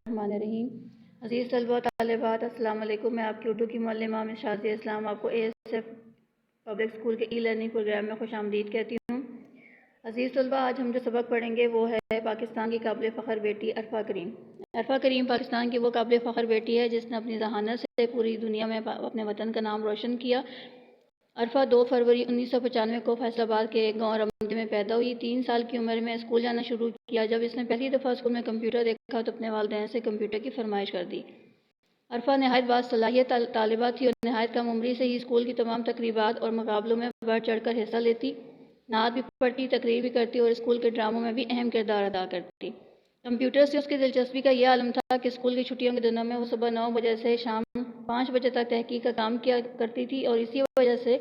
الرحمن الرحیم۔ عزیز طلبہ و طالبات، السلام علیکم۔ میں آپ کی اردو کی معلمہ میں شازیہ اسلام آپ کو ASF پبلک اسکول کے لرننگ پروگرام میں خوش آمدید کہتی ہوں۔ عزیز طلبہ، آج ہم جو سبق پڑھیں گے وہ ہے پاکستان کی قابل فخر بیٹی عرفہ کریم۔ عرفہ کریم پاکستان کی وہ قابل فخر بیٹی ہے جس نے اپنی ذہانت سے پوری دنیا میں اپنے وطن کا نام روشن کیا۔ عرفہ 2 فروری 1995 کو فیصل آباد کے ایک گاؤں رمدے میں پیدا ہوئی۔ 3 سال کی عمر میں اسکول جانا شروع کیا۔ جب اس نے پہلی دفعہ اسکول میں کمپیوٹر دیکھا تو اپنے والدین سے کمپیوٹر کی فرمائش کر دی۔ عرفہ نہایت باصلاحیت طالبہ تھی اور نہایت کم عمری سے ہی اسکول کی تمام تقریبات اور مقابلوں میں بڑھ چڑھ کر حصہ لیتی، نعت بھی پڑھتی، تقریر بھی کرتی اور اسکول کے ڈراموں میں بھی اہم کردار ادا کرتی۔ کمپیوٹر سے اس کی دلچسپی کا یہ عالم تھا کہ اسکول کی چھٹیوں کے دنوں میں وہ صبح 9 بجے سے شام 5 بجے تک تحقیق کا کام کیا کرتی تھی اور اسی وجہ سے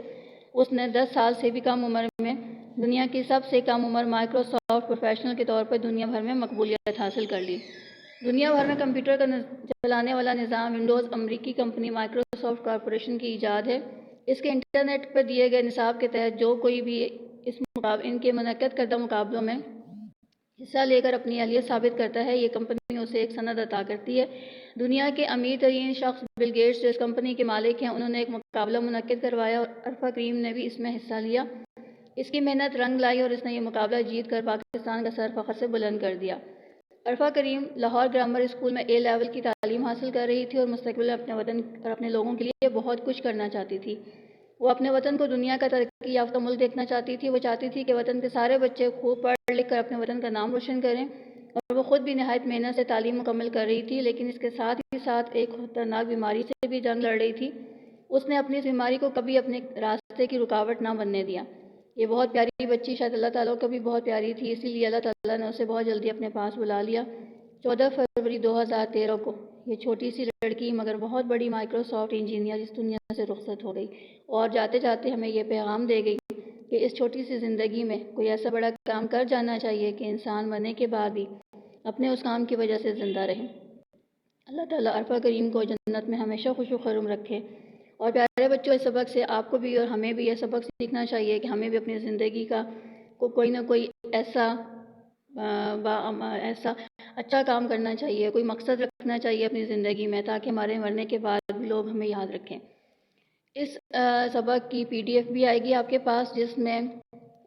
اس نے 10 سال سے بھی کم عمر میں دنیا کی سب سے کم عمر مائیکروسافٹ پروفیشنل کے طور پر دنیا بھر میں مقبولیت حاصل کر لی۔ دنیا بھر میں کمپیوٹر کا چلانے والا نظام ونڈوز امریکی کمپنی مائیکروسافٹ کارپوریشن کی ایجاد ہے۔ اس کے انٹرنیٹ پر دیے گئے نصاب کے تحت جو کوئی بھی ان کے منعقد کردہ مقابلوں میں حصہ لے کر اپنی اہلیت ثابت کرتا ہے، یہ کمپنی اسے ایک سند عطا کرتی ہے۔ دنیا کے امیر ترین شخص بل گیٹس جو اس کمپنی کے مالک ہیں، انہوں نے ایک مقابلہ منعقد کروایا اور عرفہ کریم نے بھی اس میں حصہ لیا۔ اس کی محنت رنگ لائی اور اس نے یہ مقابلہ جیت کر پاکستان کا سر فخر سے بلند کر دیا۔ عرفہ کریم لاہور گرامر اسکول میں A لیول کی تعلیم حاصل کر رہی تھی اور مستقبل میں اپنے وطن اور اپنے لوگوں کے لیے بہت کچھ کرنا چاہتی تھی۔ وہ اپنے وطن کو دنیا کا ترقی یافتہ ملک دیکھنا چاہتی تھی۔ وہ چاہتی تھی کہ وطن کے سارے بچے خوب پڑھ لکھ کر اپنے وطن کا نام روشن کریں اور وہ خود بھی نہایت محنت سے تعلیم مکمل کر رہی تھی، لیکن اس کے ساتھ ہی ساتھ ایک خطرناک بیماری سے بھی جنگ لڑ رہی تھی۔ اس نے اپنی اس بیماری کو کبھی اپنے راستے کی رکاوٹ نہ بننے دیا۔ یہ بہت پیاری بچی شاید اللہ تعالیٰ کو بھی بہت پیاری تھی، اسی لیے اللہ تعالیٰ نے اسے بہت جلدی اپنے پاس بلا لیا۔ 14 فروری 2013 کو یہ چھوٹی سی لڑکی مگر بہت بڑی مائیکروسافٹ انجینئر اس دنیا سے رخصت ہو گئی اور جاتے جاتے ہمیں یہ پیغام دے گئی کہ اس چھوٹی سی زندگی میں کوئی ایسا بڑا کام کر جانا چاہیے کہ انسان مرنے کے بعد بھی اپنے اس کام کی وجہ سے زندہ رہے۔ اللہ تعالیٰ عرفہ کریم کو جنت میں ہمیشہ خوش و خرم رکھے۔ اور پیارے بچوں، اس سبق سے آپ کو بھی اور ہمیں بھی یہ سبق سیکھنا چاہیے کہ ہمیں بھی اپنی زندگی کا کوئی نہ کوئی ایسا اچھا کام کرنا چاہیے، کوئی مقصد رکھنا چاہیے اپنی زندگی میں تاکہ ہمارے مرنے کے بعد بھی لوگ ہمیں یاد رکھیں۔ اس سبق کی PDF بھی آئے گی آپ کے پاس، جس میں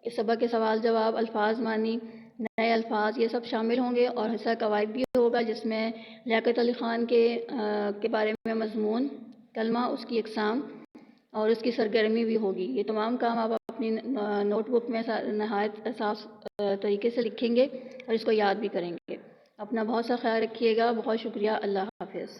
اس سبق کے سوال جواب، الفاظ معنی، نئے الفاظ یہ سب شامل ہوں گے اور حصہ قواعد بھی ہوگا، جس میں لیاقت علی خان کے بارے میں مضمون، کلمہ، اس کی اقسام اور اس کی سرگرمی بھی ہوگی۔ یہ تمام کام آپ اپنی نوٹ بک میں نہایت صاف طریقے سے لکھیں گے اور اس کو یاد بھی کریں گے۔ اپنا بہت سا خیال رکھیے گا۔ بہت شکریہ۔ اللہ حافظ۔